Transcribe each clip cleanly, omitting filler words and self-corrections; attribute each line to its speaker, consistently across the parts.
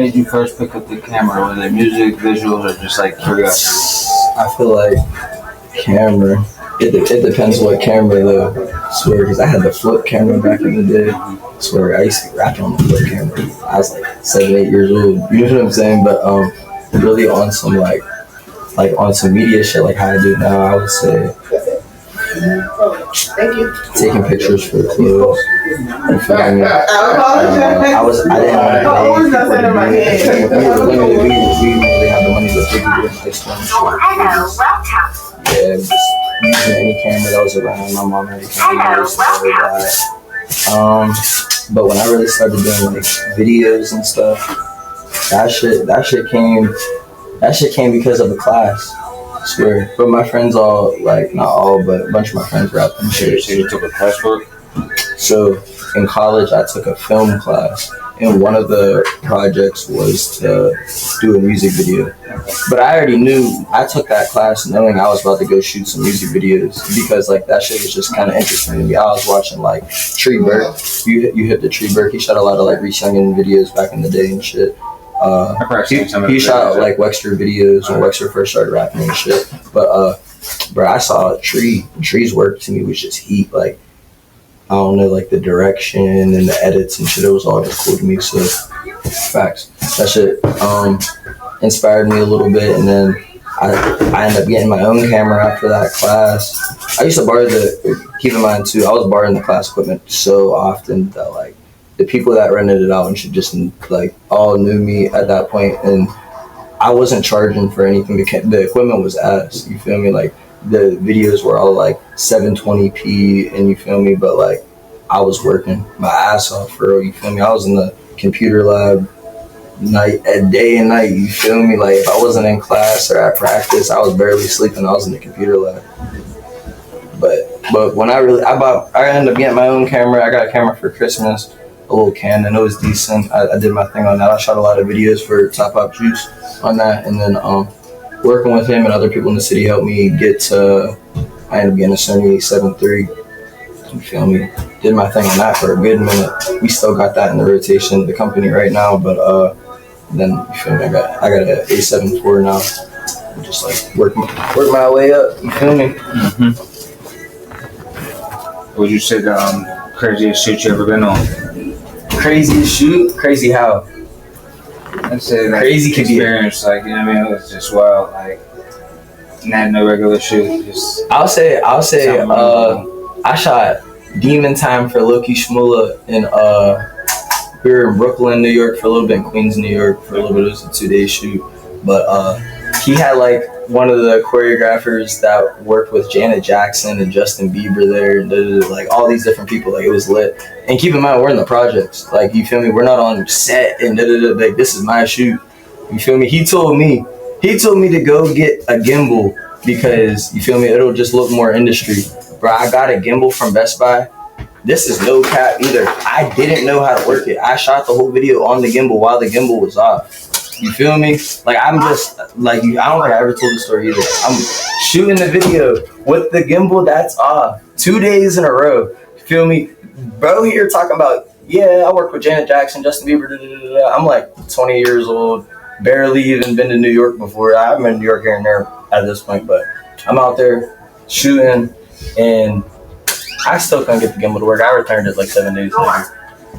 Speaker 1: made you first pick up the camera? Was it music, visuals, or just like curiosity?
Speaker 2: I feel like camera. It depends what camera though. I swear, because I had the flip camera back in the day. I swear, I used to rap on the flip camera. I was like 7, 8 years old. You know what I'm saying? But really on some like on some media shit like how I do now, I would say
Speaker 3: Thank you.
Speaker 2: taking pictures for the clothes. And for me, I didn't want to pay people to do it. We were limited. We didn't really have the money to take people to high school and shit. Yeah, just using any camera that was around. My mom had a camera, stuff like that. But when I really started doing like videos and stuff, that shit came because of the class. I swear. But my friends all, like, not all, but a bunch of my friends rap and shit.
Speaker 1: So you took a class for it?
Speaker 2: So in college, I took a film class, and one of the projects was to do a music video. But I already knew, I took that class knowing I was about to go shoot some music videos because like that shit was just kind of interesting to me. I was watching like Tree Burke. You hit the Tree Burke. He shot a lot of like Reese Youngin videos back in the day and shit. He shot like Wexter videos when Wexter first started rapping and shit. But bro, I saw Tree's work to me was just heat. Like, I don't know, like the direction and the edits and shit, it was all just cool to me. So facts, that shit inspired me a little bit. And then I ended up getting my own camera after that class. I used to borrow keep in mind too, I was borrowing the class equipment so often that like the people that rented it out and shit just like all knew me at that point, and I wasn't charging for anything. The equipment was ass, you feel me? Like the videos were all like 720p, and you feel me? But like I was working my ass off for real, you feel me? I was in the computer lab day and night, you feel me? Like if I wasn't in class or at practice, I was barely sleeping. I was in the computer lab. But when I ended up getting my own camera. I got a camera for Christmas, a little Canon. It was decent. I did my thing on that. I shot a lot of videos for Top Pop Juice on that, and then working with him and other people in the city helped me get to. I ended up getting a Sony A7 III. You feel me? Did my thing on that for a good minute. We still got that in the rotation of the company right now, but then you feel me? I got an A7 IV now. I'm just like work my way up. You feel me?
Speaker 1: Mm-hmm. Would you say the craziest shoot you ever been on?
Speaker 2: Craziest shoot? Crazy how?
Speaker 1: I'd say like
Speaker 2: crazy
Speaker 1: experience, like, you know what I mean? It was just wild, like not no regular shoot. Just
Speaker 2: I'll say I shot Demon Time for Loki Shmula in we were in Brooklyn, New York for a little bit, in Queens, New York for a little bit. It was a 2-day shoot. But he had like one of the choreographers that worked with Janet Jackson and Justin Bieber there, and like all these different people. Like it was lit. And keep in mind, we're in the projects. Like, you feel me? We're not on set and like this is my shoot. You feel me? He told me to go get a gimbal because, you feel me, it'll just look more industry. Bro, I got a gimbal from Best Buy. This is no cap either. I didn't know how to work it. I shot the whole video on the gimbal while the gimbal was off. You feel me? Like, I'm just, like, I don't think I ever told the story either. I'm shooting the video with the gimbal that's off 2 days in a row. You feel me? Bro here talking about, yeah, I work with Janet Jackson, Justin Bieber, I'm like 20 years old, barely even been to New York before. I've been to New York here and there at this point, but I'm out there shooting, and I still couldn't get the gimbal to work. I returned it like 7 days later,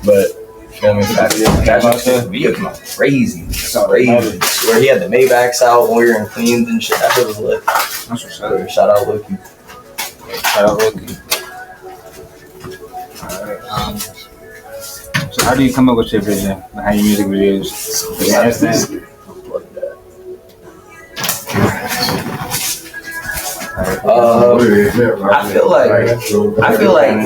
Speaker 2: but you feel me? The video came out crazy. Crazy. Where he had the Maybachs out when we were in Queens and shit. That shit was lit.
Speaker 1: That's what's up.
Speaker 2: Shout out Loki.
Speaker 1: Shout out Loki. Alright. So how do you come up with your vision behind your music videos?
Speaker 2: I feel like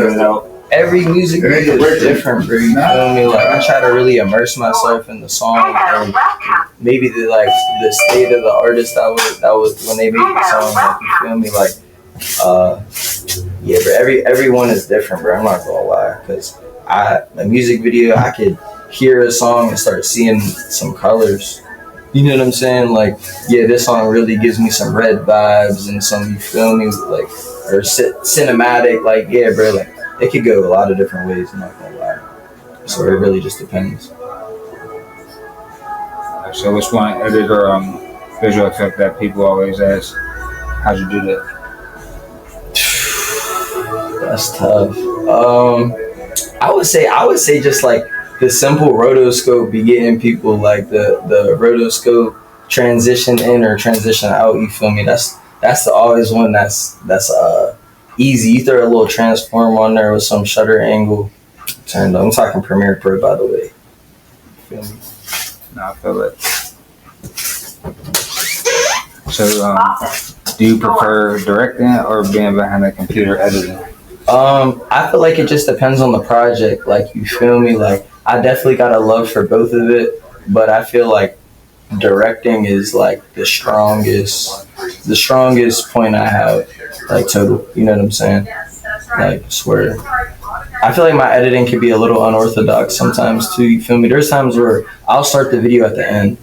Speaker 2: every music video is different, bro. You feel me? Like, I try to really immerse myself in the song, and maybe the state of the artist that was when they made the song. Like, you feel me? Like, yeah, but everyone is different, bro. I'm not gonna lie, because a music video, I could hear a song and start seeing some colors. You know what I'm saying? Like, yeah, this song really gives me some red vibes and some, you feel me, like, or cinematic. Like, yeah, bro, like, it could go a lot of different ways, I'm not gonna lie. So it really just depends.
Speaker 1: So what's one edit or visual effect that people always ask? How'd you do that?
Speaker 2: That's tough. I would say just like the simple rotoscope be getting people like the rotoscope transition in or transition out. You feel me? That's always one that's easy. You throw a little transform on there with some shutter angle. Turned on. I'm talking Premiere Pro, by the way. You feel me?
Speaker 1: No, I feel it. So, do you prefer directing or being behind the computer editing?
Speaker 2: I feel like it just depends on the project. Like, you feel me? Like, I definitely got a love for both of it, but I feel like directing is like the strongest point I have, like total. You know what I'm saying? Like, swear. I feel like my editing can be a little unorthodox sometimes too. You feel me? There's times where I'll start the video at the end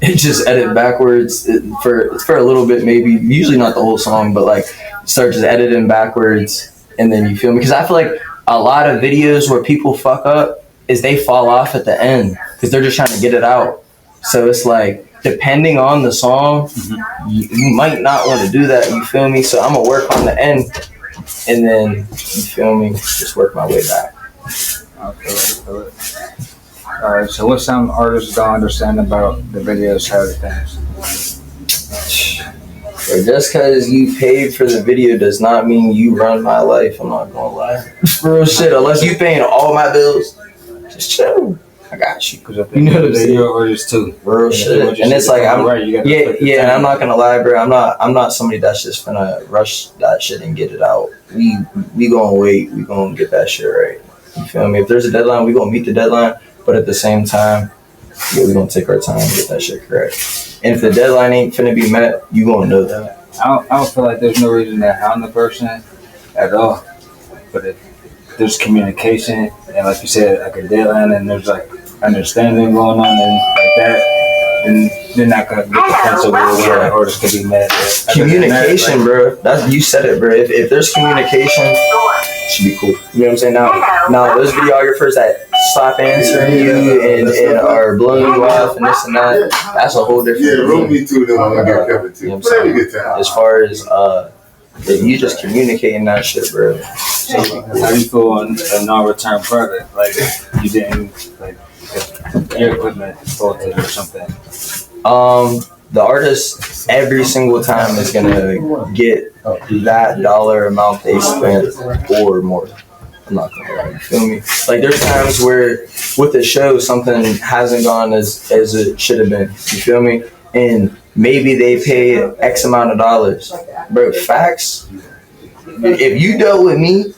Speaker 2: and just edit backwards for a little bit, maybe. Usually not the whole song, but like start just editing backwards, and then you feel me? Because I feel like a lot of videos where people fuck up is they fall off at the end because they're just trying to get it out. So it's like, depending on the song, you might not want to do that. You feel me? So I'm gonna work on the end, and then you feel me, just work my way back.
Speaker 1: I feel it. All right. So what some artists don't understand about the video side of things?
Speaker 2: But just because you paid for the video does not mean you run my life. I'm not gonna lie. Real shit. Unless you paying all my bills, just chill. I got you.
Speaker 1: You know what I'm saying? Or just too.
Speaker 2: Real shit. And it's like, I'm right. And I'm not gonna lie, bro. I'm not somebody that's just gonna rush that shit and get it out. We gonna wait. We gonna get that shit right. You feel me? If there's a deadline, we gonna meet the deadline. But at the same time, we gonna take our time and get that shit correct. And if the deadline ain't finna be met, you gonna know that.
Speaker 1: I don't feel like there's no reason to hound the person at all. But if there's communication and, like you said, like a deadline, and there's like understanding going on and like that, then they're not gonna get the pencil where the orders can be met.
Speaker 2: Communication, like, bro. That's, you said it, bro. If there's communication, it should be cool. You know what I'm saying? Now those videographers that stop answering you and are blowing you off and this and that, that's a whole different thing.
Speaker 3: Yeah, me too. Then I'm gonna get covered too.
Speaker 2: You know what I'm saying? As far as if you just communicating that shit, bro.
Speaker 1: So how do you feel on a non-return product? Like you didn't, like, your equipment faulted or something?
Speaker 2: The artist every single time is gonna get that dollar amount they spent or more. I'm not gonna lie, you feel me? Like, there's times where with the show something hasn't gone as it should have been. You feel me? And maybe they paid X amount of dollars. Bro, facts. If you dealt with me,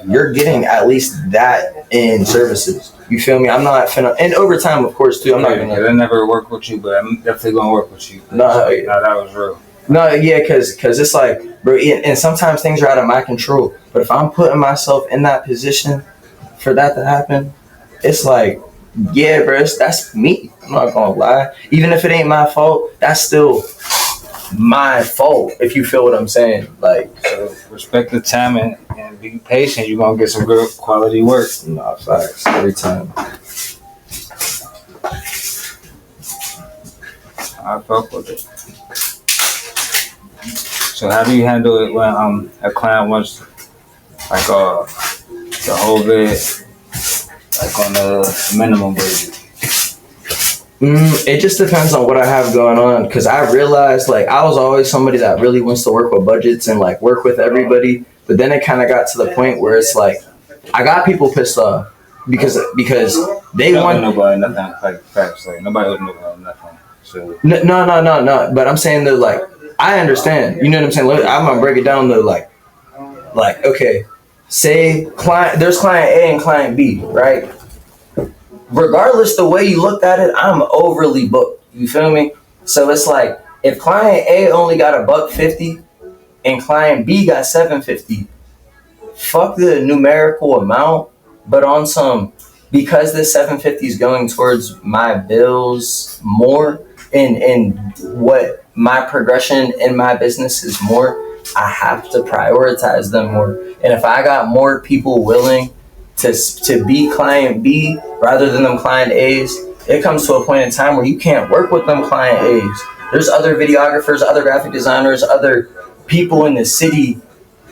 Speaker 2: you're getting at least that in services. You feel me? I'm not finna, and overtime, of course, too. I'm not gonna.
Speaker 1: I never work with you, but I'm definitely gonna work with you.
Speaker 2: No,
Speaker 1: that was real.
Speaker 2: No, yeah, cause it's like, bro, and sometimes things are out of my control. But if I'm putting myself in that position for that to happen, it's like, yeah, bro, that's me. I'm not gonna lie. Even if it ain't my fault, that's still my fault. If you feel what I'm saying, like,
Speaker 1: so respect the time and be patient. You're gonna get some good quality work.
Speaker 2: No, facts every time.
Speaker 1: I fuck with it. So how do you handle it when a client wants like the whole vid like on a minimum budget?
Speaker 2: It just depends on what I have going on, because I realized, like, I was always somebody that really wants to work with budgets and like work with everybody, but then it kind of got to the point where it's like I got people pissed off because they want
Speaker 1: nobody nothing like facts, like nobody would know nothing. So
Speaker 2: no, but I'm saying that, like, I understand, you know what I'm saying? I'm gonna break it down though, like okay, say there's client A and client B, right? Regardless the way you looked at it, I'm overly booked. You feel me? So it's like, if client A only got $150 and client B got $750, fuck the numerical amount, but on some, because this $750 is going towards my bills more and what my progression in my business is more, I have to prioritize them more. And if I got more people willing to be client B rather than them client A's, it comes to a point in time where you can't work with them client A's. There's other videographers, other graphic designers, other people in the city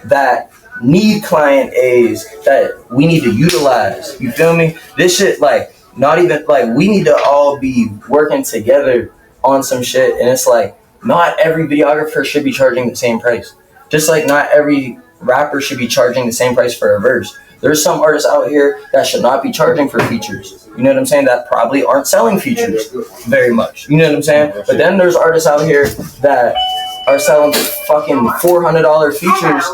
Speaker 2: that need client A's that we need to utilize. You feel me? This shit, like, not even, like, we need to all be working together on some shit. And it's like, not every videographer should be charging the same price. Just like not every rapper should be charging the same price for a verse. There's some artists out here that should not be charging for features. You know what I'm saying? That probably aren't selling features very much. You know what I'm saying? But then there's artists out here that are selling fucking $400 features,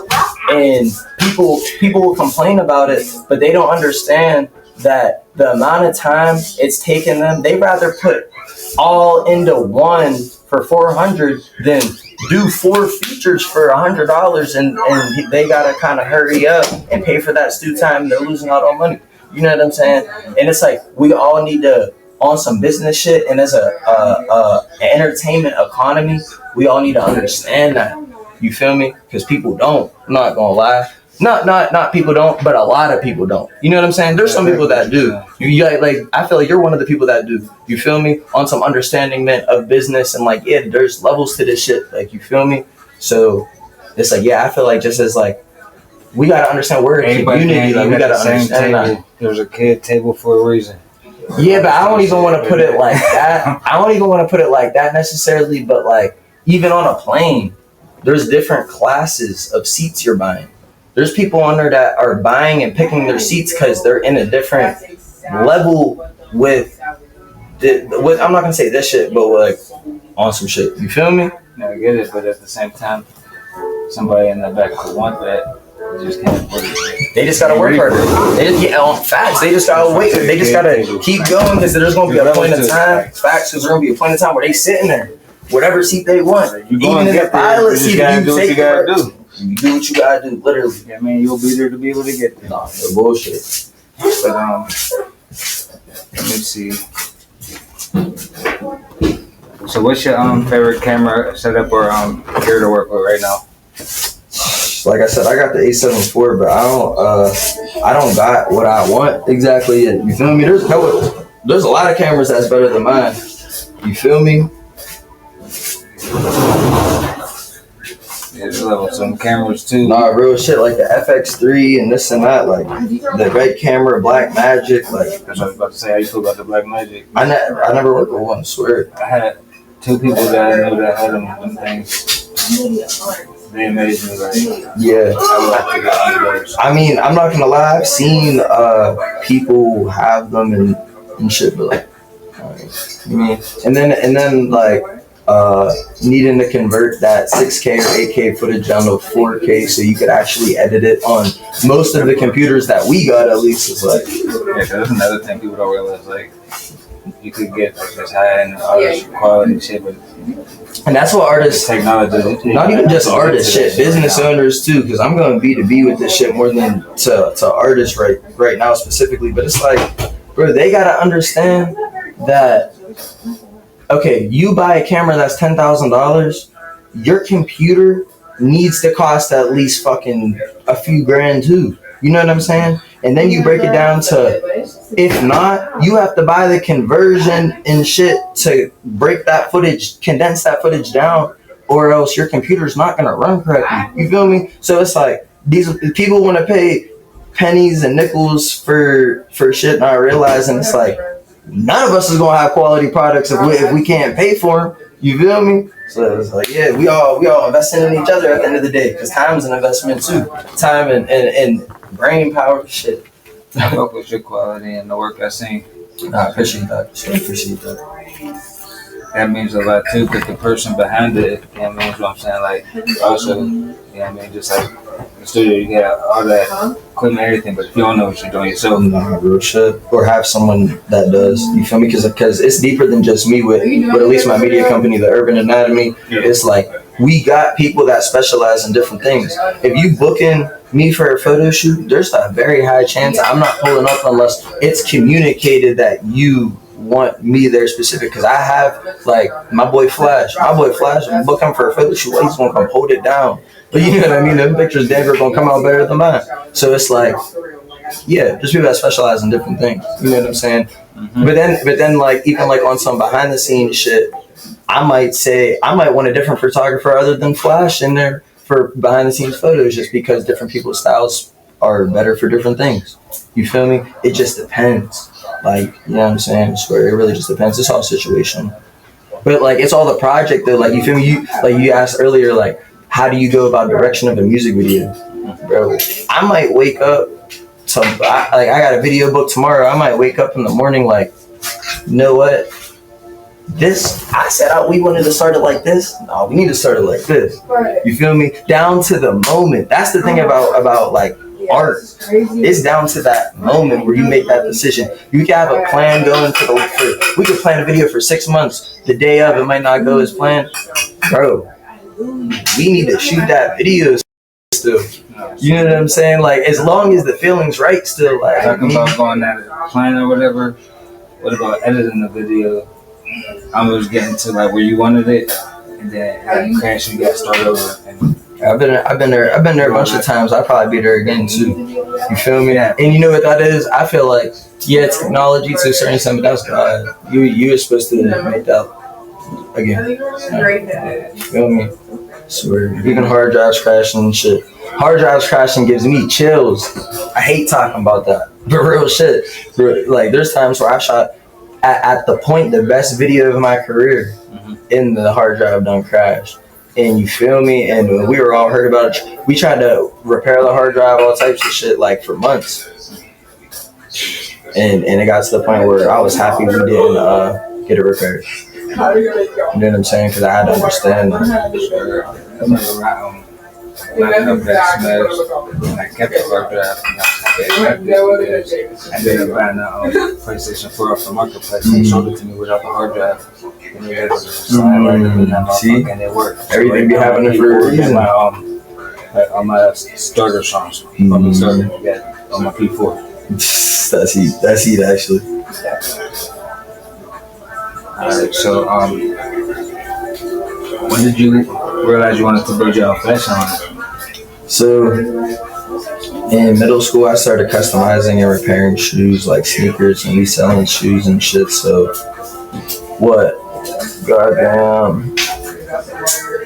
Speaker 2: and people will complain about it, but they don't understand that the amount of time it's taken them, they rather put all into one for $400 than do 4 features for $100, and they gotta kind of hurry up and pay for that stew time. They're losing out on money. You know what I'm saying? And it's like we all need to, on some business shit, and as an entertainment economy, we all need to understand that. You feel me? Because people don't. I'm not gonna lie. Not people don't, but a lot of people don't. You know what I'm saying? There's some people that do. You like I feel like you're one of the people that do. You feel me? On some understanding of business, and like, yeah, there's levels to this shit. Like, you feel me? So it's like, yeah, I feel like just as like we gotta understand we're a community. Like, we gotta understand that.
Speaker 1: There's a kid table for a reason.
Speaker 2: Yeah, but I don't even want to put it like that. I don't even want to put it like that necessarily. But like, even on a plane, there's different classes of seats you're buying. There's people on there that are buying and picking their seats because they're in a different level with I'm not gonna say this shit, but like on some shit. You feel me?
Speaker 1: No, I get it, but at the same time, somebody in the back could want that. They just can't afford it.
Speaker 2: They just gotta work harder. They just get on facts. They just gotta wait. They just gotta keep going because there's gonna be a point in time. Facts, because there's gonna be a point in time where they sitting there, whatever seat they want. Even in the pilot seat, you
Speaker 1: do what you gotta do.
Speaker 2: You do what you gotta do, literally.
Speaker 1: Yeah, I mean, you'll be there to be able to get there.
Speaker 2: Nah, no bullshit.
Speaker 1: But let me see. So, what's your favorite camera setup or gear to work with right now?
Speaker 2: Like I said, I got the A7 IV, but I don't got what I want exactly yet. You feel me? There's a lot of cameras that's better than mine. You feel me?
Speaker 1: Yeah, there's level some cameras too.
Speaker 2: Nah, real shit, like the FX3 and this and that, like the red camera, Black Magic, like.
Speaker 1: That's what I was about to say. How you feel about the Black Magic?
Speaker 2: I never worked with one, I swear.
Speaker 1: I had 2 people that I knew that had them things. They amazed me, like,
Speaker 2: yeah.
Speaker 1: I would like to get one of those.
Speaker 2: I mean, I'm not gonna lie, I've seen people have them and shit, but like, I mean, and then like needing to convert that 6K or 8K footage down to 4K so you could actually edit it on most of the computers that we got, at least. Is like,
Speaker 1: yeah, that's another thing people don't realize. Like, you could get like this high-end quality shit, but
Speaker 2: and that's what artists,
Speaker 1: technology,
Speaker 2: not even just artists, shit, business owners too, because I'm going B2B with this shit more than to artists right now specifically. But it's like, bro, they gotta understand that. Okay, you buy a camera that's $10,000, your computer needs to cost at least fucking a few grand too. You know what I'm saying? And then you break it down to, if not, you have to buy the conversion and shit to break that footage, condense that footage down, or else your computer's not gonna run correctly. You feel me? So it's like, these people want to pay pennies and nickels for shit, not realizing it's like, none of us is gonna have quality products if we can't pay for them. You feel me? So it's like, yeah, we all investing in each other at the end of the day, because time's an investment too. Time and brain power, shit.
Speaker 1: I fuck with your quality and the work I seen.
Speaker 2: I appreciate that. So I appreciate that.
Speaker 1: That means a lot too, because the person behind it, you know what I mean? What I'm saying, like, also, you know what I mean? Just like in the studio, you get all that equipment, everything, but if you don't know what you're doing yourself,
Speaker 2: real shit. Or have someone that does. You feel me? Because it's deeper than just me with at least my media company, the Urban Anatomy. Yeah. It's like we got people that specialize in different things. If you book in me for a photo shoot, there's a very high chance I'm not pulling up unless it's communicated that you want me there specific, because I have like my boy Flash, I'm book him for a photo shoot, he's gonna come hold it down. But you know what I mean, them pictures never gonna come out better than mine. So it's like just people that specialize in different things. You know what I'm saying? Mm-hmm. But then, like even like on some behind the scenes shit, I might want a different photographer other than Flash in there for behind the scenes photos, just because different people's styles are better for different things. You feel me? It just depends. Like, you know what I'm saying? I swear, it really just depends. It's all situational. But like, it's all the project though. Like, you feel me? You asked earlier, like, how do you go about direction of a music video? Bro, I might wake up I got a video book tomorrow. I might wake up in the morning like, you know what? We wanted to start it like this. No, we need to start it like this. Right. You feel me? Down to the moment. That's the thing about like art. It's down to that moment where you make that decision. You can have a plan going we could plan a video for 6 months. The day of, it might not go as planned. Bro, we need to shoot that video still. You know what I'm saying? Like, as long as the feeling's right still. Like,
Speaker 1: talking about going at it plan or whatever. What about editing the video? I was getting to like where you wanted it, and then crash, you got to start over. And
Speaker 2: I've been there a bunch of times. I'll probably be there again too. You feel me? Yeah. And you know what that is? I feel like, yeah, technology to a certain extent, but that's God. You were supposed to make that again. You feel me? Swear. Even hard drives crashing and shit. Hard drives crashing gives me chills. I hate talking about that. But real shit. Like, there's times where I shot at the point the best video of my career, and the hard drive done crashed. And you feel me? And when we were all heard about it, we tried to repair the hard drive, all types of shit, like for months. And it got to the point where I was happy we didn't get it repaired. You know what I'm saying? Because I had to understand that.
Speaker 1: I kept the hard drive and I didn't buy the PlayStation 4 off the marketplace. They showed it to me without the hard drive. And it worked.
Speaker 2: Everything be happening for a reason.
Speaker 1: On my starter songs. On my starter, on my P4.
Speaker 2: That's heat actually.
Speaker 1: Alright, so when did you realize you wanted to build your own fashion line?
Speaker 2: So in middle school, I started customizing and repairing shoes, like sneakers, and reselling shoes and shit. So what? Goddamn.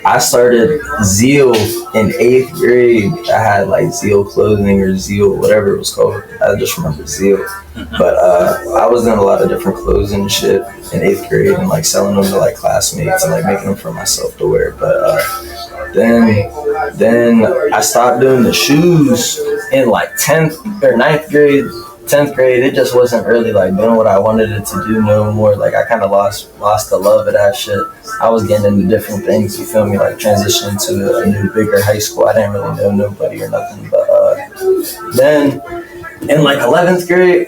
Speaker 2: I started Zeal in 8th grade. I had like Zeal clothing or Zeal, whatever it was called. I just remember Zeal. But I was doing a lot of different clothes and shit in 8th grade and like selling them to like classmates and like making them for myself to wear. But then I stopped doing the shoes in like 10th or 9th grade. 10th grade, it just wasn't really like doing what I wanted it to do no more. Like, I kind of lost the love of that shit. I was getting into different things, you feel me, like transitioning to a new, bigger high school. I didn't really know nobody or nothing. But then in like 11th grade,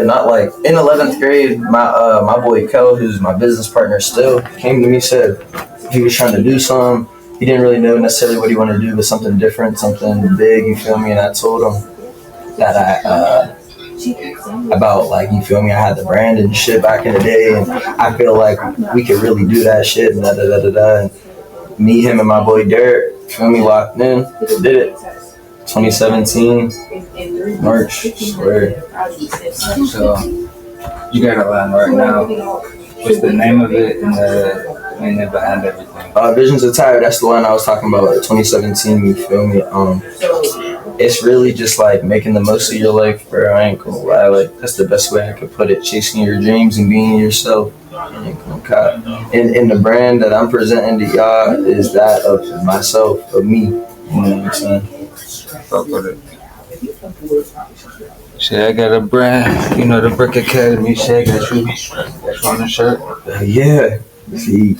Speaker 2: not like in 11th grade, my boy Kel, who's my business partner still, came to me, said he was trying to do something. He didn't really know necessarily what he wanted to do, but something different, something big, you feel me? And I told him that about like, you feel me, I had the brand and shit back in the day, and I feel like we could really do that shit and and me, him, and my boy Derek, feel me, locked in, did it. 2017 March, swear.
Speaker 1: So you got a line right now. What's the name of it and the meaning behind everything?
Speaker 2: Visions of Tire, that's the one I was talking about, 2017, you feel me? It's really just like making the most of your life, bro. I ain't gonna lie, like that's the best way I could put it. Chasing your dreams and being yourself. I ain't gonna cop. And the brand that I'm presenting to y'all is that of myself, of me. You know what I'm saying?
Speaker 1: Fuck with it. Shit, I got a brand, you know, the Brick Academy shit. Got you on the shirt?
Speaker 2: Yeah. See.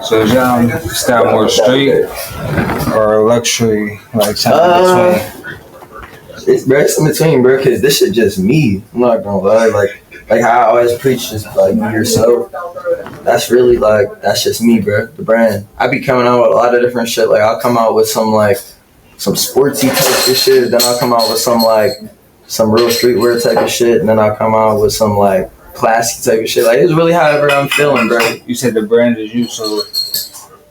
Speaker 1: So is y'all style more street or luxury, like something between?
Speaker 2: It's in between, bro, because this shit just me. I'm not gonna lie, like how I always preach, just like be yourself. That's really like, that's just me, bro. The brand. I be coming out with a lot of different shit. Like I'll come out with some sportsy type of shit, then I'll come out with some real streetwear type of shit, and then I'll come out with some classy type of shit. Like, it's really however I'm feeling, bro.
Speaker 1: You said the brand is you, so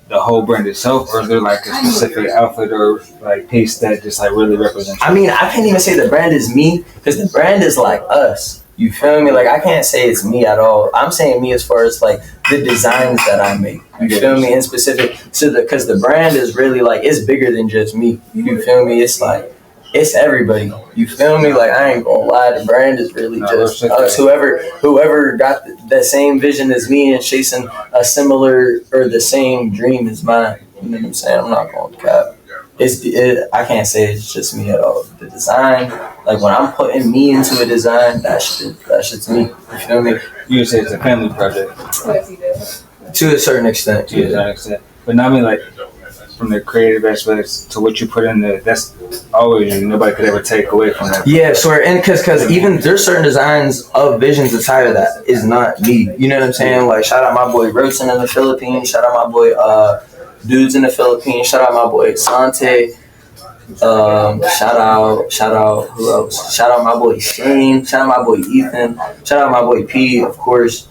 Speaker 1: the whole brand itself, or is there like a specific outfit or like piece that just like really represents you?
Speaker 2: I mean, I can't even say the brand is me because the brand is like us. You feel me? Like I can't say it's me at all. I'm saying me as far as like the designs that I make. You feel me? In specific, so because the brand is really like it's bigger than just me. You feel me? It's like it's everybody. You feel me? Like I ain't gonna lie, the brand is really just us. Whoever got the same vision as me and chasing a similar or the same dream as mine. You know what I'm saying? I'm not gonna cap. I can't say it's just me at all. The design, like when I'm putting me into a design, that shit's me. You feel me?
Speaker 1: You would say it's a family project.
Speaker 2: To a certain extent.
Speaker 1: To a certain extent. But not I mean like from the creative aspects to what you put in there, that's always you. Nobody could ever take away from that.
Speaker 2: Yeah, sure. And because even there's certain designs of Visions attire that is not me. You know what I'm saying? Like shout out my boy Rosen in the Philippines. Shout out my boy Dudes in the Philippines. Shout out my boy Sante. Shout out who else? Shout out my boy Shane. Shout out my boy Ethan. Shout out my boy P, of course.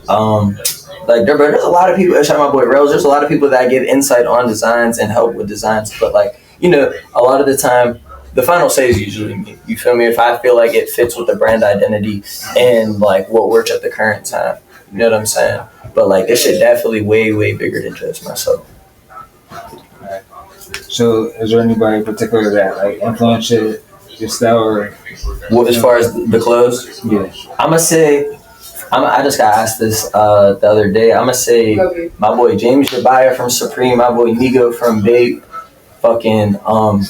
Speaker 2: Like there's a lot of people. Shout out my boy Rose. There's a lot of people that give insight on designs and help with designs. But like you know, a lot of the time, the final say is usually me. You feel me? If I feel like it fits with the brand identity and like what works at the current time. You know what I'm saying? But like this shit definitely way bigger than just myself.
Speaker 1: Right. So, is there anybody in particular that like influenced your style, or
Speaker 2: what as far as the clothes?
Speaker 1: Yeah,
Speaker 2: I'ma say. I just got asked this the other day. I'm gonna say my boy James Jabaya from Supreme, my boy Nigo from Bape, fucking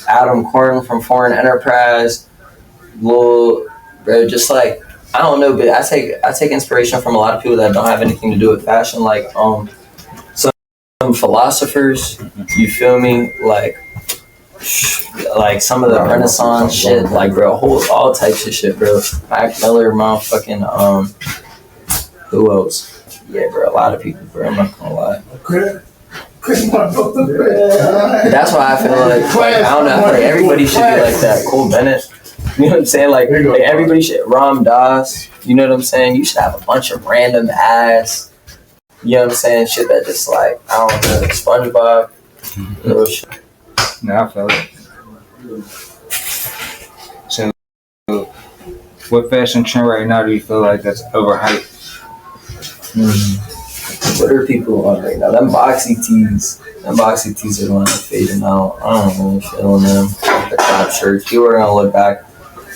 Speaker 2: Adam Corn from Foreign Enterprise, bro, just like I don't know, but I take inspiration from a lot of people that don't have anything to do with fashion, like some philosophers. You feel me? Like some of the Renaissance shit, like bro, all types of shit, bro. Mac Miller, motherfucking who else? Yeah, bro, a lot of people, bro. I'm not gonna lie. That's why I feel like I don't know. I feel like everybody should be like that. Cole Bennett, you know what I'm saying? Like everybody should. Ram Dass, you know what I'm saying? You should have a bunch of random ass, you know what I'm saying? Shit that just like I don't know, SpongeBob. Little shit.
Speaker 1: No, I feel it. So, what fashion trend right now do you feel like that's overhyped?
Speaker 2: What are people on right now? Them boxy tees are going to fading out. I don't really feel them. The crop shirts. People are gonna look back.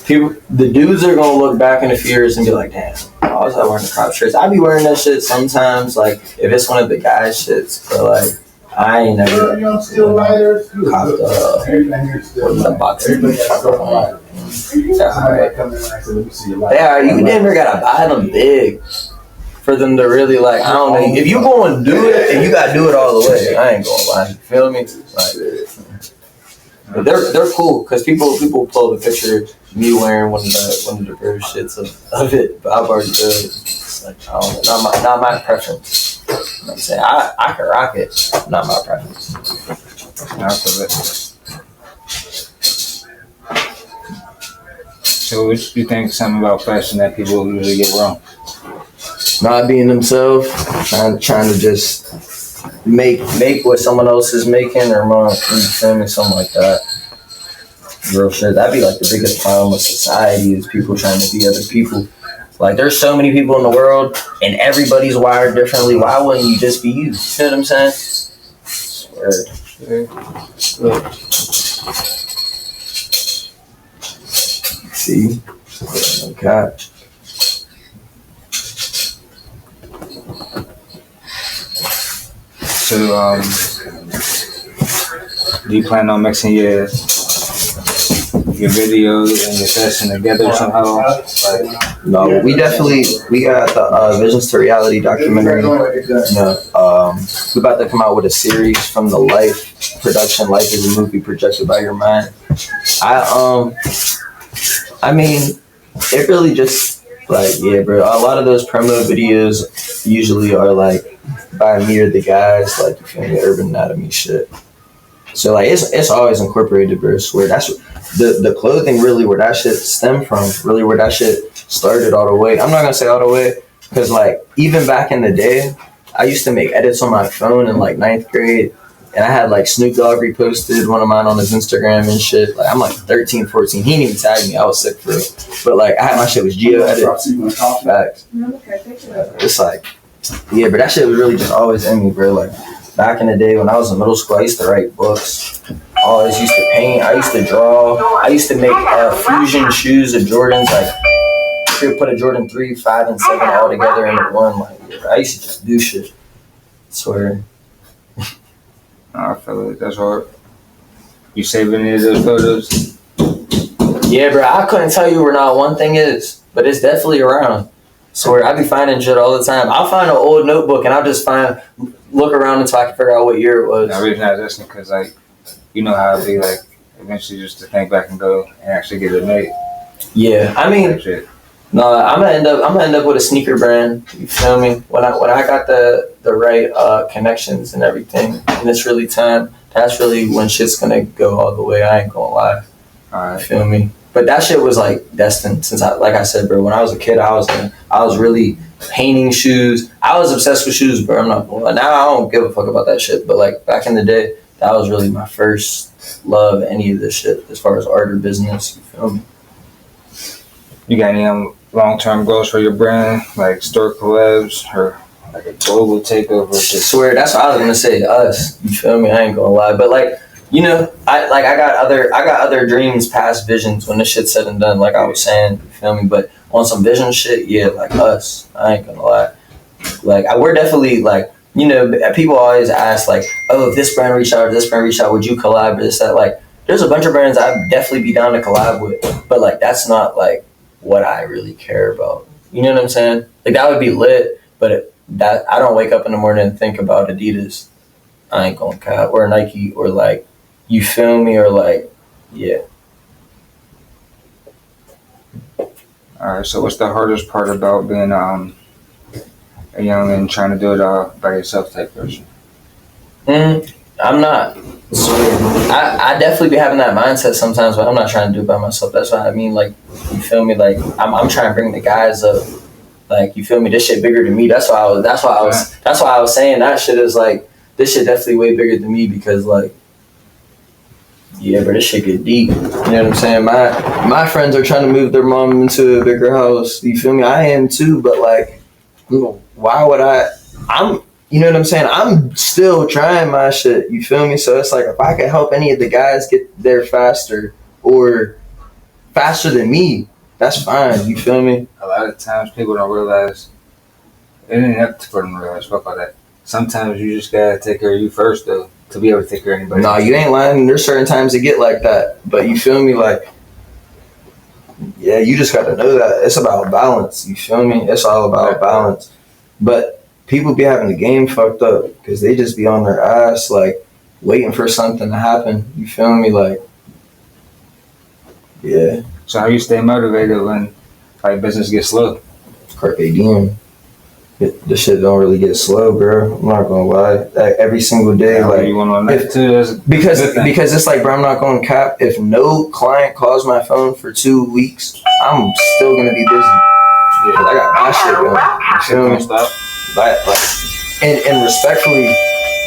Speaker 2: The dudes are gonna look back in a few years and be like, "Damn, I was wearing the crop shirts." I be wearing that shit sometimes, like if it's one of the guys' shits, but like I ain't never copped the boxy tees. Yeah, you never gotta buy them big. For them to really like, I don't know. If you gonna do it, and you gotta do it all the way. I ain't gonna lie. You feel me? Like, but they're cool because people pull the picture of me wearing one of the first shits of it. But I've already done it. It's like I don't know, not my preference. You know what I'm saying I can rock it, not my preference.
Speaker 1: I feel it. So, what do you think something about fashion that people usually get wrong?
Speaker 2: Not being themselves, trying to just make what someone else is making or more, you feel me, something like that. Real shit. That'd be like the biggest problem with society is people trying to be other people. Like there's so many people in the world and everybody's wired differently. Why wouldn't you just be you? You know what I'm saying? Swear. See? Okay.
Speaker 1: So, do you plan on mixing your videos and your session together somehow? Like,
Speaker 2: no, we got the Visions to Reality documentary. You know, we about to come out with a series from the Life production. Life is a movie projected by your mind. I mean, it really just like bro. A lot of those promo videos usually are like by me or the guys, like you feel me, Urban Anatomy shit. So like it's always incorporated, bro. I swear that's the clothing really where that shit stemmed from. Really where that shit started all the way. I'm not gonna say all the way because like even back in the day, I used to make edits on my phone in like ninth grade. And I had like Snoop Dogg reposted one of mine on his Instagram and shit. Like I'm like 13, 14. He didn't even tag me. I was sick for it. But like I had my shit was geo edit. Facts. It's like, yeah, but that shit was really just always in me, bro. Like back in the day when I was in middle school, I used to write books. I always used to paint. I used to draw. I used to make fusion shoes of Jordans. Like you could put a Jordan 3, 5, and 7 all together into one. Like I used to just do shit. I swear.
Speaker 1: I feel like that's hard. You save any of those photos?
Speaker 2: Yeah, bro. I couldn't tell you where not one thing is, but it's definitely around. Swear, I be finding shit all the time. I'll find an old notebook and I'll just look around until I can figure out what year it was.
Speaker 1: The reason I was asking because like, you know how it'd be like eventually just to think back and go and actually get it made.
Speaker 2: Yeah, I mean, no, I'm gonna end up with a sneaker brand. You feel me? When I got the right connections and everything, and it's really time. That's really when shit's gonna go all the way. I ain't gonna lie.
Speaker 1: Alright.
Speaker 2: You feel me? But that shit was like destined since like I said, bro. When I was a kid, I was really painting shoes. I was obsessed with shoes, bro. I'm not gonna lie. Now I don't give a fuck about that shit. But like back in the day, that was really my first love. Any of this shit as far as art or business. You feel me?
Speaker 1: You got any long-term goals for your brand, like store collabs or like a global takeover?
Speaker 2: I swear, that's what I was gonna say. Us, you feel me? I ain't gonna lie, but like, you know, I got other dreams, past visions when this shit's said and done. Like I was saying, you feel me? But on some vision shit, yeah, like us, I ain't gonna lie. Like we're definitely like, you know, people always ask like, oh, if this brand reached out or this brand reached out, would you collab or this that? Like, there's a bunch of brands I'd definitely be down to collab with, but like that's not like what I really care about. You know what I'm saying? Like that would be lit, but that I don't wake up in the morning and think about Adidas. I ain't gonna cap, or Nike, or like, you feel me, or like, yeah.
Speaker 1: All right. So what's the hardest part about being a young and trying to do it all by yourself type person?
Speaker 2: I'm not. I definitely be having that mindset sometimes, but I'm not trying to do it by myself. That's what I mean. Like, you feel me? Like, I'm trying to bring the guys up. Like, you feel me? This shit bigger than me. That's why I was saying that shit is like, this shit definitely way bigger than me because like, yeah, but this shit get deep. You know what I'm saying? My friends are trying to move their mom into a bigger house. You feel me? I am too, but like, why would you know what I'm saying? I'm still trying my shit. You feel me? So it's like if I could help any of the guys get there faster or faster than me, that's fine. You feel me?
Speaker 1: A lot of times people don't realize. It didn't have to for them to realize. Fuck all that. Sometimes you just gotta take care of you first, though, to be able to take care of anybody.
Speaker 2: No, you ain't lying. There's certain times it get like that, but you feel me? Like, yeah, you just gotta know that it's about balance. You feel me? It's all about balance. But people be having the game fucked up because they just be on their ass, like, waiting for something to happen. You feel me? Like, yeah.
Speaker 1: So how you stay motivated when, like, business gets slow?
Speaker 2: Carpe diem. The shit don't really get slow, bro. I'm not gonna lie. Like, every single day,
Speaker 1: yeah,
Speaker 2: like,
Speaker 1: you want on that too?
Speaker 2: Because it's like, bro, I'm not gonna cap. If no client calls my phone for 2 weeks, I'm still gonna be busy. Yeah, I got my shit going. You feel me?
Speaker 1: Stop.
Speaker 2: Like, and respectfully,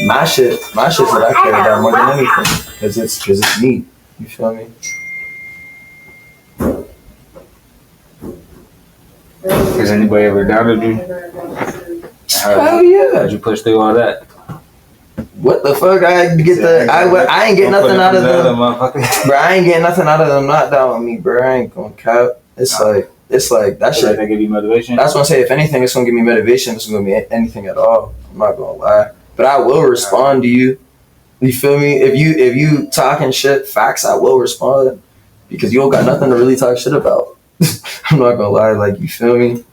Speaker 2: my shit's what I care about more than anything, because it's me. You feel me?
Speaker 1: Has anybody ever doubted you?
Speaker 2: Hell yeah!
Speaker 1: How'd you push through all that?
Speaker 2: What the fuck? I ain't get nothing out of them, bro. I ain't getting nothing out of them not doubting me, bro. I ain't gonna cap. It's like that shit.
Speaker 1: That give you motivation.
Speaker 2: That's what I'm saying. If anything, it's gonna give me motivation. It's gonna be anything at all. I'm not gonna lie, but I will respond to you. You feel me? If you talking shit, facts, I will respond because you don't got nothing to really talk shit about. I'm not gonna lie, like, you feel me?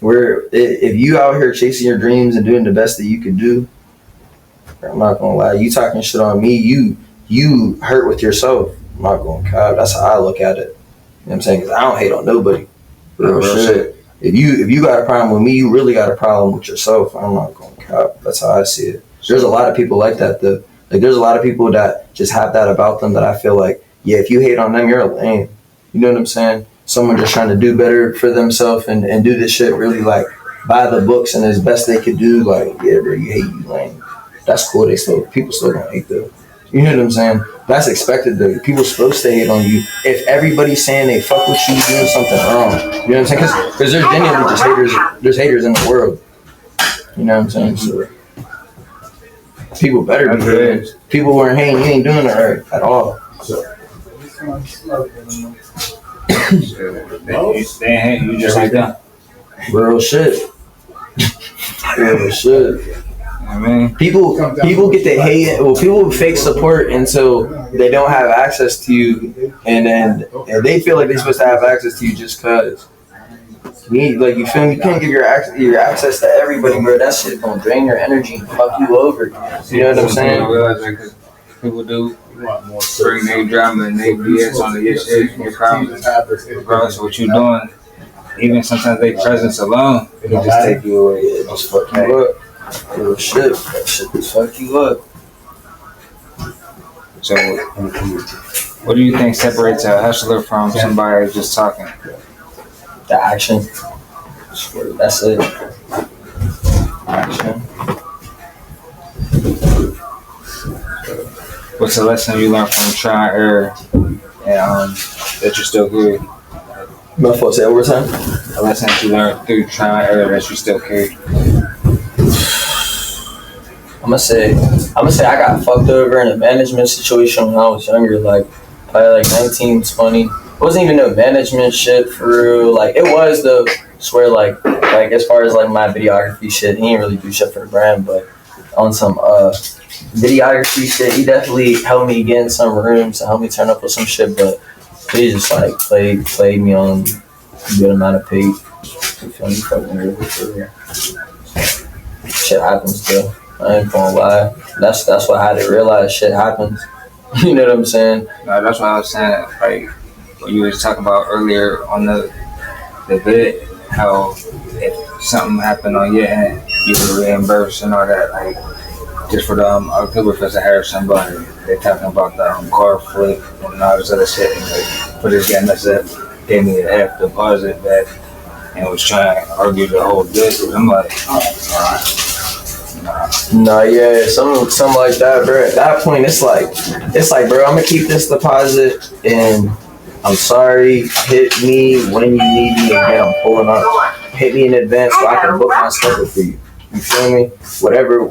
Speaker 2: If you out here chasing your dreams and doing the best that you can do, I'm not gonna lie, you talking shit on me, you hurt with yourself. I'm not gonna cap. That's how I look at it. You know what I'm saying? Because I don't hate on nobody. Real shit. If you got a problem with me, you really got a problem with yourself. I'm not gonna cap. That's how I see it. There's a lot of people like that though. Like, there's a lot of people that just have that about them that I feel like, yeah, if you hate on them, you're a lame. You know what I'm saying? Someone just trying to do better for themselves and do this shit really like by the books and as best they could do, like, yeah, bro, you hate you, lame. That's cool. People still don't hate though. You know what I'm saying? That's expected though. People supposed to hate on you. If everybody's saying they fuck with you, doing something wrong. You know what I'm saying? Because there's genuinely just haters. There's haters in the world. You know what I'm saying? So people better be hating. People who aren't hating, you ain't doing it right at all. So.
Speaker 1: They ain't hate you just like that.
Speaker 2: Real shit. Real shit.
Speaker 1: I mean,
Speaker 2: people get the hate. Well, people fake support until they don't have access to you, and they feel like they're supposed to have access to you just cause. Like you feel me? You can't give your access to everybody, bro. That shit gonna drain your energy and fuck you over. You know what I'm saying?
Speaker 1: People do bring their drama and their BS on the shit, your problems, regardless of what you're doing. Even sometimes their presence alone, it'll just take you away. It'll just fuck you up.
Speaker 2: Real shit. That shit will fuck you up.
Speaker 1: So, what do you think separates a hustler from somebody just talking?
Speaker 2: The action. That's it. Action.
Speaker 1: What's the lesson you learned from trial and error and that you're still good?
Speaker 2: My fault, say it one more time.
Speaker 1: A lesson that you learned through trial and error that you still carry.
Speaker 2: I'm gonna say I got fucked over in a management situation when I was younger, like probably like 19, 20. It wasn't even no management shit for real. Like it was though. Swear like as far as like my videography shit, he didn't really do shit for the brand, but on some videography shit, he definitely helped me get in some rooms and helped me turn up with some shit, but he just like played me on a good amount of pay. You feel me? Fucking really for real. Shit happens though. I ain't gonna lie. That's what I had to realize. Shit happens. You know what I'm saying?
Speaker 1: No, that's what I was saying. Like what you was talking about earlier on the vid, how if something happened on your end, you would reimburse and all that. Like just for the Oktoberfest, I heard somebody they talking about the car flip and all this other shit. And like, for this guy messed up, gave me a half deposit back and was trying to argue the whole bit. I'm like, oh,
Speaker 2: Nah, yeah, something like that, bro. At that point, it's like, bro, I'm gonna keep this deposit, and I'm sorry. Hit me when you need me again. I'm pulling up. Hit me in advance so I can book my schedule for you. You feel me? Whatever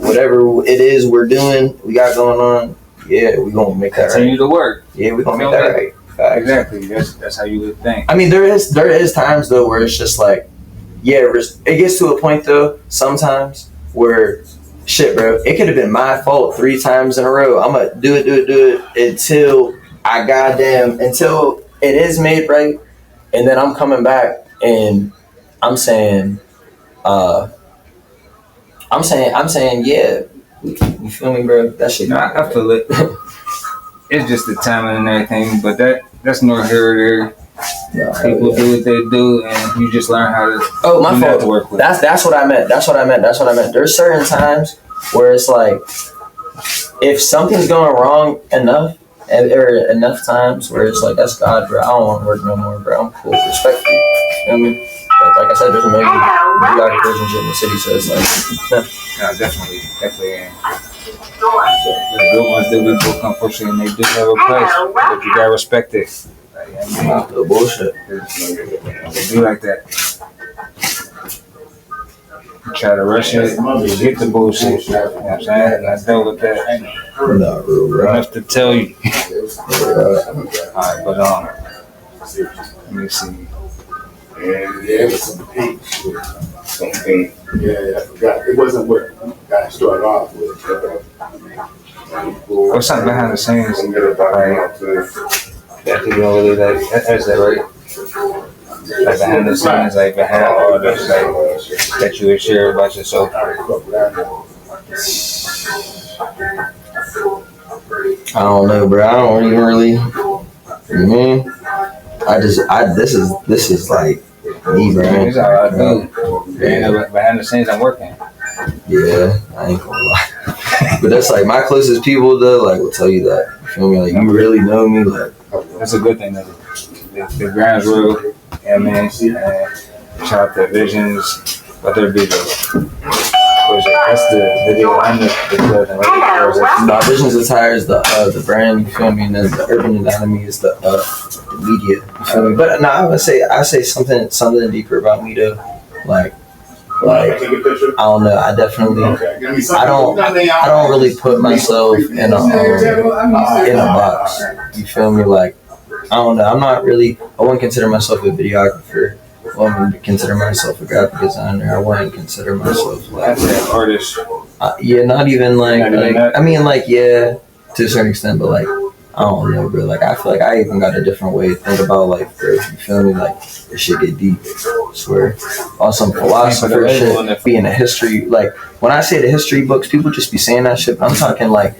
Speaker 2: it is we're doing, we got going on. Yeah, we gonna make that
Speaker 1: continue
Speaker 2: right.
Speaker 1: to work.
Speaker 2: Yeah, we gonna make that right. Facts.
Speaker 1: Exactly. That's how you would think.
Speaker 2: I mean, there is times though where it's just like, yeah, it gets to a point though sometimes where. Shit, bro. It could have been my fault 3 times in a row. I'm gonna do it until it is made right, and then I'm coming back and I'm saying, yeah. You feel me, bro? That shit.
Speaker 1: No, I feel it. It's just the timing and everything, but that's nor here or there. No, people do what they do, and you just learn how to.
Speaker 2: Oh, my fault.
Speaker 1: To work with.
Speaker 2: That's what I meant. There's certain times where it's like, if something's going wrong enough, or enough times where it's like, that's God, bro. I don't want to work no more, bro. I'm cool, respectfully. You know what I mean? But like I said, there's a million videographers and shit in the city, so it's like,
Speaker 1: no, definitely. The good ones do be booked, unfortunately, and they do have a price, but you gotta respect it.
Speaker 2: The bullshit.
Speaker 1: They do like that. You try to rush it, you get the bullshit. You know what I'm saying? I dealt with that.
Speaker 2: Not real, bro.
Speaker 1: Enough to tell you. Alright, but let me see.
Speaker 3: And yeah, it was some pink shit. Something. Yeah, I forgot. It wasn't what got started off with.
Speaker 1: What's something behind the scenes? That you don't really like. That's that, right? Like behind the scenes, like behind all this, like that you would share about yourself.
Speaker 2: I don't know, bro. I don't even really. This is like me, bro.
Speaker 1: This is how I do. Yeah, behind the scenes, I'm working.
Speaker 2: Yeah, I ain't gonna lie. But that's like my closest people, though. Like, will tell you that. You feel me? Like, you really know me. Like,
Speaker 1: that's a good thing. The grind's real. Yeah, man. Shout out to Visions. whether it be that's the video and the clothing, right?
Speaker 2: No, Visions Attire is the brand, you feel me, and then the Urban Anatomy is the media, you feel me. But no, I say something deeper about me though, like I don't know. I definitely I don't really put myself in a box. You feel me? Like I don't know. I wouldn't consider myself a videographer. I wouldn't consider myself a graphic designer. I wouldn't consider myself like
Speaker 1: an artist.
Speaker 2: Yeah, not even like I mean like yeah, to a certain extent, but like I don't know, bro. Like I feel like I even got a different way to think about life, bro. You feel me? Like this shit get deep. I swear. On some philosopher shit, being a history. Like when I say the history books, people just be saying that shit. But I'm talking like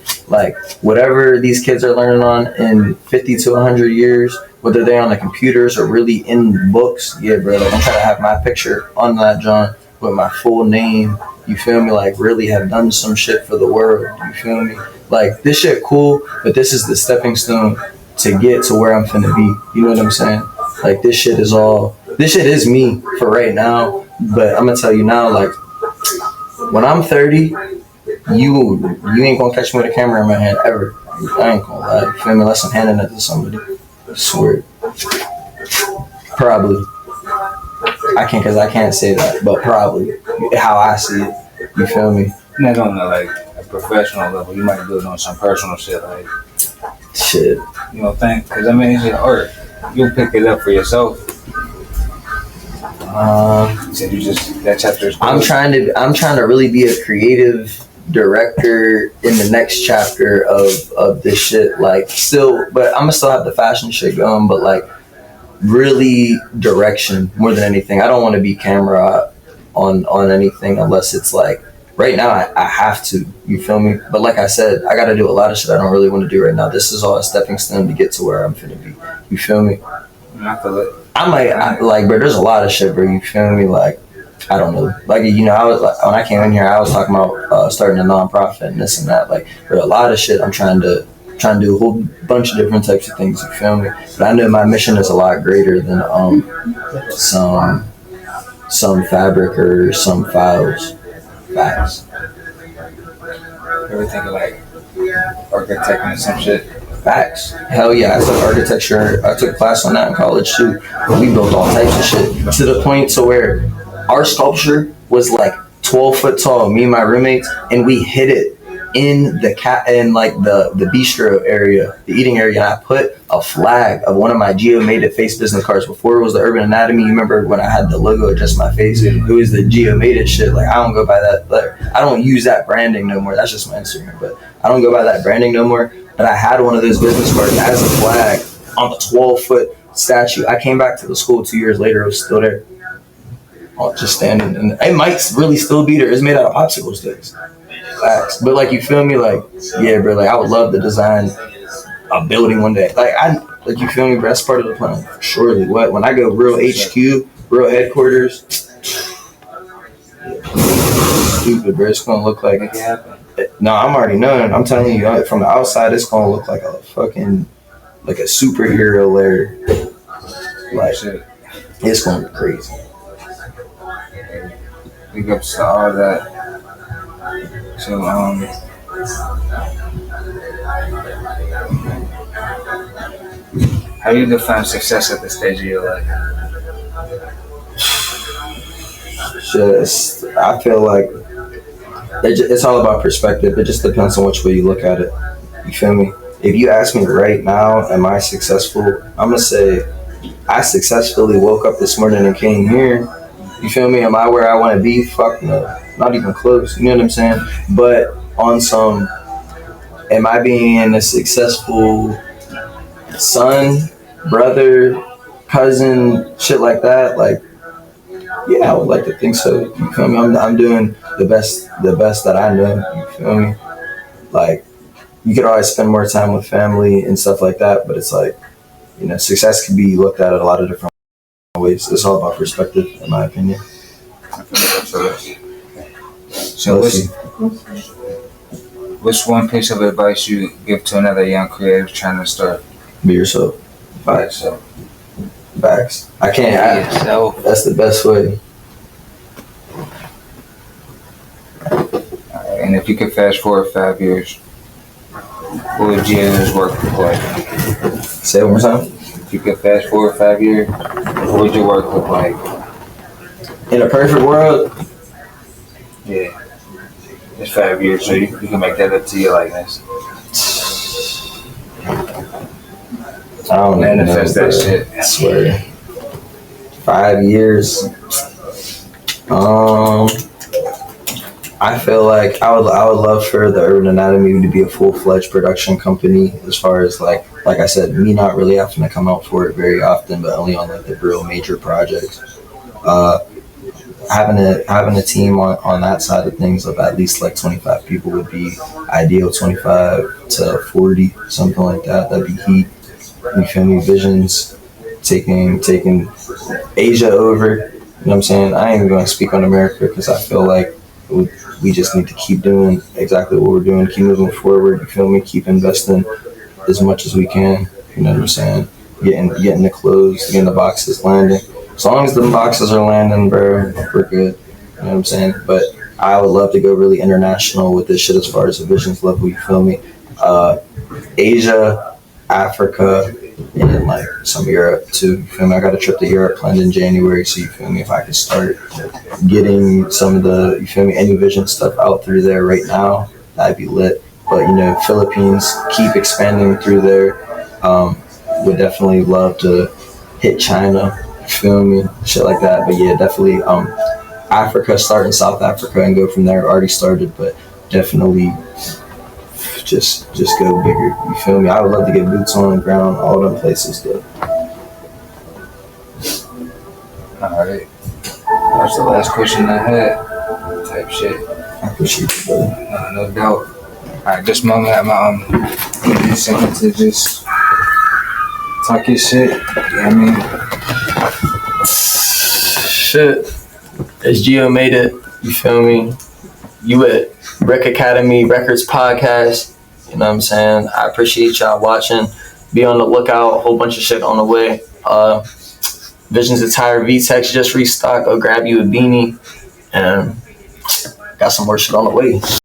Speaker 2: whatever these kids are learning on in 50 to 100 years, whether they're on the computers or really in books. Yeah, bro. Like I'm trying to have my picture on that John with my full name. You feel me? Like really have done some shit for the world. You feel me? Like this shit cool, but this is the stepping stone to get to where I'm finna be. You know what I'm saying? Like this shit is me for right now. But I'm gonna tell you now, like when I'm 30, you ain't gonna catch me with a camera in my hand ever. I ain't gonna lie. You feel me? Unless I'm handing it to somebody. I swear. Probably. I can't say that, but probably how I see it. You feel me?
Speaker 1: Not on like a professional level. You might do it on some personal shit, like
Speaker 2: shit.
Speaker 1: You know, because I mean, it's your art. You'll pick it up for yourself. You said you just that chapter is.
Speaker 2: I'm trying to really be a creative director in the next chapter of this shit. Like still, but I'm gonna still have the fashion shit going, but like really direction more than anything. I don't want to be camera on anything unless it's like right now I have to, you feel me? But like I said, I got to do a lot of shit I don't really want to do right now. This is all a stepping stone to get to where I'm finna be. You feel me?
Speaker 1: I feel it.
Speaker 2: Like, bro, there's a lot of shit, bro. You feel me? Like, I don't know. Like, you know, I was like, when I came in here, I was talking about starting a nonprofit and this and that. Like, there's a lot of shit I'm trying to do a whole bunch of different types of things. You feel me? But I know my mission is a lot greater than some fabric or some files. Facts.
Speaker 1: Ever think of like architecting and some shit?
Speaker 2: Facts. Hell yeah, I took architecture. I took a class on that in college too. We built all types of shit to the point to where our sculpture was like 12 foot tall. Me and my roommates, and we hid it in the bistro area, the eating area. And I put a flag of one of my Geo-Made It face business cards. Before it was the Urban Anatomy. You remember when I had the logo adjust my face? It was the Geo-Made It shit. Like I don't go by that. Like I don't use that branding no more. That's just my Instagram. But I don't go by that branding no more. But I had one of those business cards as a flag on the 12-foot statue. I came back to the school 2 years later. It was still there. Just standing. And it might really still be there. It's made out of popsicle sticks. Facts. But like you feel me, like yeah, bro. Like I would love to design a building one day. Like you feel me, bro. That's part of the plan. Surely, what when I go real HQ, real headquarters. Stupid, bro. It's gonna look like. No, I'm already knowing. I'm telling you, from the outside, it's gonna look like a fucking like a superhero lair. Like it's gonna be crazy.
Speaker 1: Big ups to all that. So, how do you define success at this stage of your life?
Speaker 2: I feel like it's all about perspective. It just depends on which way you look at it. You feel me? If you ask me right now, am I successful? I'm gonna say I successfully woke up this morning and came here. You feel me? Am I where I want to be? Fuck no. Not even close. You know what I'm saying? But on some, am I being a successful son, brother, cousin, shit like that? Like, yeah, I would like to think so. You feel me? I'm doing the best that I know. You feel me? Like, you could always spend more time with family and stuff like that, but it's like, you know, success can be looked at a lot of different ways. It's all about perspective, in my opinion.
Speaker 1: So what's one piece of advice you give to another young creative trying to start?
Speaker 2: Be yourself. Facts. Facts. I can't. That's the best way.
Speaker 1: And if you could fast forward 5 years, what would your work look like?
Speaker 2: Say it one more time.
Speaker 1: If you could fast forward 5 years, what would your work look like?
Speaker 2: In a perfect world,
Speaker 1: Yeah. It's 5 years, so you can make that up to your likeness.
Speaker 2: I don't
Speaker 1: Manifest
Speaker 2: know,
Speaker 1: that shit.
Speaker 2: I swear. 5 years. I feel like I would love for the Urban Anatomy to be a full-fledged production company, as far as like I said, me not really having to come out for it very often, but only on like the real major projects. Having a team on that side of things of at least like 25 people would be ideal. 25 to 40, something like that. That'd be heat. You feel me? Visions taking Asia over. You know what I'm saying? I ain't even going to speak on America because I feel like we just need to keep doing exactly what we're doing, keep moving forward. You feel me? Keep investing as much as we can. You know what I'm saying? Getting the clothes, getting the boxes landing. As long as the boxes are landing, bro, we're good. You know what I'm saying? But I would love to go really international with this shit as far as the visions level. You feel me? Asia, Africa, and then like some Europe too. You feel me? I got a trip to Europe planned in January, so you feel me? If I could start getting some of the, you feel me, any vision stuff out through there right now, that'd be lit. But you know, Philippines, keep expanding through there. Would definitely love to hit China. You feel me? Shit like that. But yeah, definitely Africa, start in South Africa and go from there. Already started, but definitely just go bigger. You feel me? I would love to get boots on the ground, all them places though.
Speaker 1: Alright. That's the last question I had. Type shit.
Speaker 2: I appreciate you, brother.
Speaker 1: No doubt. Alright, this moment I'm you second to just talk your shit. You know what I mean?
Speaker 2: Shit. As Gio made it, you feel me? You at Rec Academy Records Podcast. You know what I'm saying? I appreciate y'all watching. Be on the lookout. A whole bunch of shit on the way. Visions Attire VTEX just restocked. Go grab you a beanie. And got some more shit on the way.